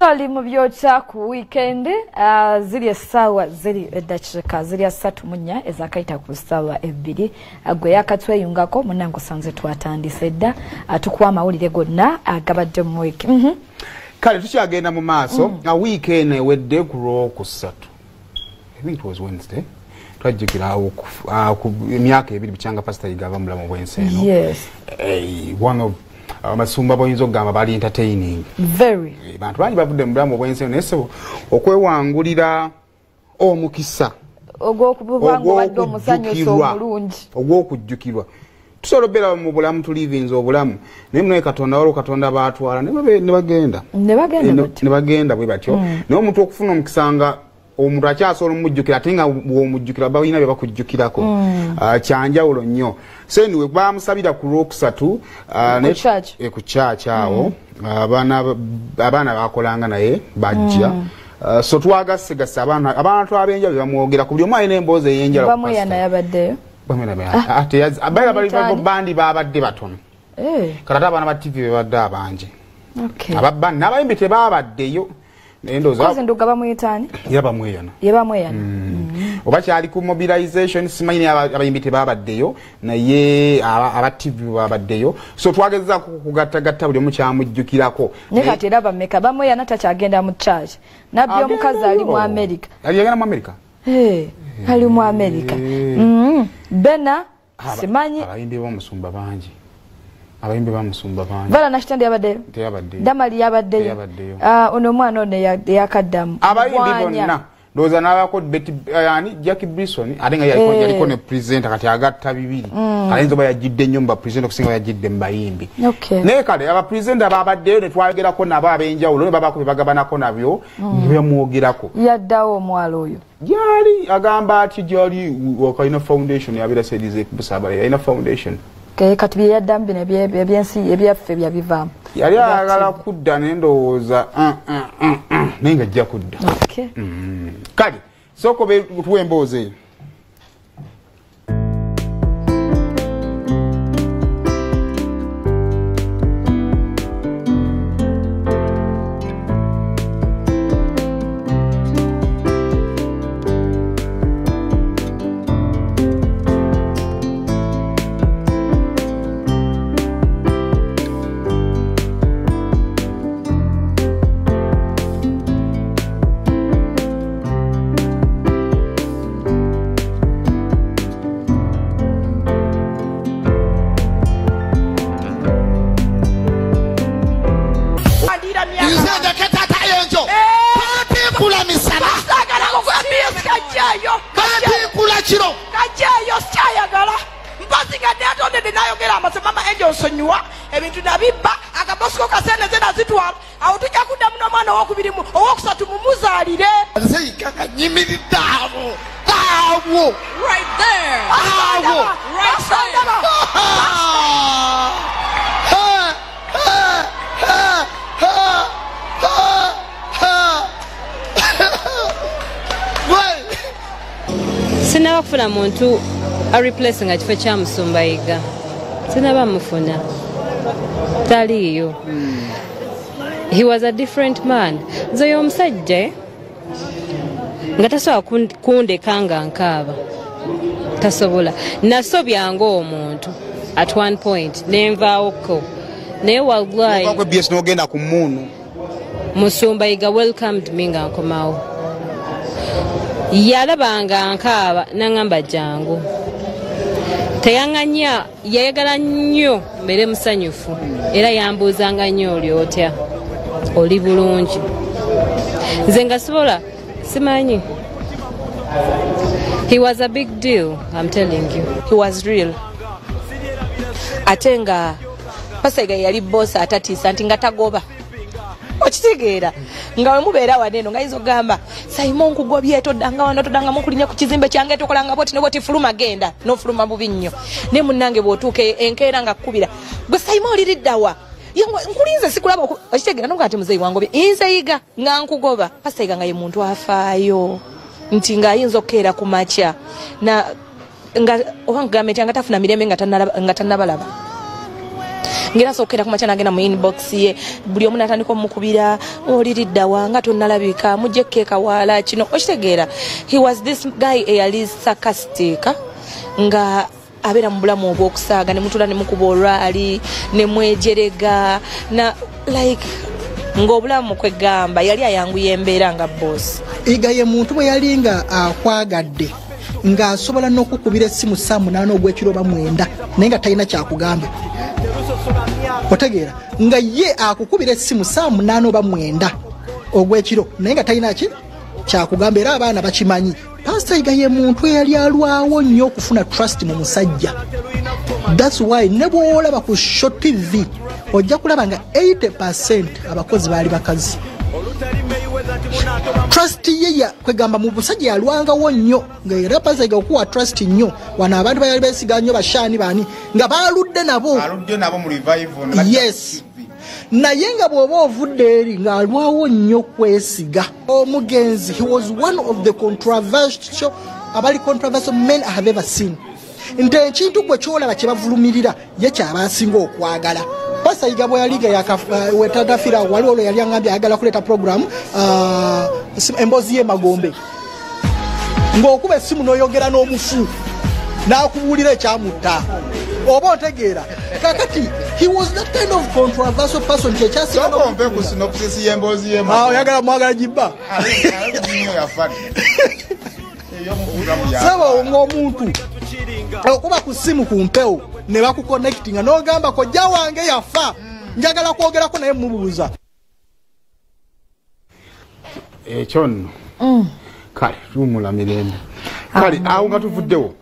Ali mu byokya ku weekend ziri essaawa ziri eddakiika ziri 34 ezakayita ku ssaawa 2 gwe yakatweyungako munnange osanze twatandise dda atukuwa amawulire gonna agabadde mu week. Kale tukyagenda mu maaso weekend ewedde ku Lwokusatu. I think it was Wednesday. Twajjukira ku emyaka ebiri bikyanga Paasita Yiga ava mulamu bw'ensi eno. Yes. One of Masumba boyinza okugamba bali entertaining. Very. Bantu bangi bavudde mu bulamu bw'ensi eno naye okwewangulira omukisa ogw'okubanga obadde omusanyusa omulungi ogw'okujjukirwa. Tusobola obeera mu bulamu tulivinza obulamu naye munaye Katonda waliwo Katonda baatwala ne bagenda bwe batyo naye omuntu okufuna omukisa nga omuntu akyasobola omujjukira ate nga bw'omujjukira balina bye bakujjukirako kyanjawulo nnyo. So anyway bamusabira ku Lwokusatu ku church awo abaana bakolanga naye bajja so twagasegasa abantu abenjawulo bamwogera ku buli omu alina emboozi ey'enjala bamweyana yabaddeyo ate bandi babadde batono kati ate abaana ba TV bebadde abangi n'abayimbi tebabaddeyo Nduga bamuyitani yabamweyana oba kyali ku mobilization simanyi abayimbi tebabaddeyo naye aba TV babaddeyo so twageza kugattagatta buli omu kyamujjukirako ne kati era bameka bamweyana takyagenda mu church nabbi omukazi ali mu America yagenda mu America ali mu America bena simanyi abayimbi b'omusumba bangi abayimbi bamusumba bangi bala nashitandi yabaddeyo damali yabaddeyo ono mwana ono yakaddamu abayimbi bonna ndoza n'abako yani Jackie Brisson adenga yaliko ne presenter kati agatta bibiri alenzo bayajidde nnyo mba presenter okusinga bayajidde mbayimbi naye kale aba presenter babaddeyo ne twagerako nabo abenjawulo ne babako bagabanako nabyo bemwogerako yaddawo omwalo oyo yali agamba ati gyali wakaina foundation yabira sedize kubusabala yaina foundation kati bye yaddambi ebyensi ebyaffe byabivaamu yali ayagala kudda n'endowooza naye nga ajja kudda kale sooka tuwa emboozi eyo ebintu nabibba akabosiko kasene zena zitwala awo tujja kudda muno mwana owokubirimu owokusatu mumuzaalire nyimiridde awo right there sinaba kufuna muntu a replace nga kifo kya Musumba Yiga sinaba mufuna taliyo he was a different man nze omusajja nga tasobola kundeka nga nkaaba tasobola nasobyanga omuntu at one point nenvaawoko naye wallahi BS n'ogenda ku mmuunu Musumba Yiga welcomed me nga nkomawo yalabanga nkaaba nangamba jangu teyanganya yayagala nnyo mbere musanyufu era yambuuzanga nnyo oli otya oli bulungi nze nga sibola simanyi he was a big deal I'm telling you he was real ate nga Paasita Yiga yali boss atatiisa nti nga tagoba okitegeera nga wemubeera waneno nga yinza okugamba Simon nkugobye todanga wano todanga mukulinya ku kizimbe kyange tokolanga bwoti ne bwoti fuluma genda n'ofuluma bubi nnyo ne munnange bw'otuuka enkeera nga kkubira gwe Simon oliriddawa nkulinze sikulaba okitegeera noga ati muzeeyi wangobye yinza Yiga nga nkugoba Paasita Yiga nga ye muntu afaayo nti ng'ayinza okukeera ku makya nga oba nkugamba nti nga tafuna mirembe nga tannabalaba ngera sokera ku machana agenda mu inbox ye buli omuntu atandika omukubira oliridda wanga tonnalabika mujjekke Kawaala kino okitegeera. He was this guy eyali sarcastic nga abera mu bulamu obwokusaaga ne mutula ne mukuba olwali ne mwejerega na like ng'obulamu kwegamba yali ayanguye embeera nga boss. Yiga ye muntu bwe yali nga akwagadde nga asobola n'okukubira essimu saa 8 ogw'ekiro oba 9 naye nga talina kyakugambye. Otegeera nga ye akukubira essimu saa 8 oba 9 ogw'ekiro naye nga talina kyakugambye era abaana bakimanyi. Paasita Yiga ye muntu eyali alwawo nnyo okufuna trust mu musajja. That's why ne bw'olaba ku show TV ojja kulaba nga 80% abakozi baali bakazi. Trust ye kwegamba mu busajja yalwangawo nnyo nga era Paasita Yiga okuwa trust nnyo wano abantu bayali beesiga nnyo bashaani baani nga baludde nabo mu revival. Yes. Naye nga bw'oba ovudde eri ng'alwawo nnyo kwesiga. Omugenzi, he was one of the controversial men I have ever seen. Nti ekintu gwe kyolaba kye bavulumirira ye kyaba asinga okwagala. Paasita Yiga bwe yaliga wetadafira waliwo olwo yali angambye ayagala kuleeta programu emboozi y'emagombe ng'okuba essimu n'oyogera n'omufu n'akubuulira ekyamutta oba otegeera kakati he was that kind of controversial person oyagala mwagala jibba saba ng'omuntu okuba ku ssimu ku mpewo ne bakuconnectinga n'ogamba kojja wange yafa njagala kwogerako naye mubuuza ekyo nno kale tuwumula mirembe kale awo nga tuvuddewo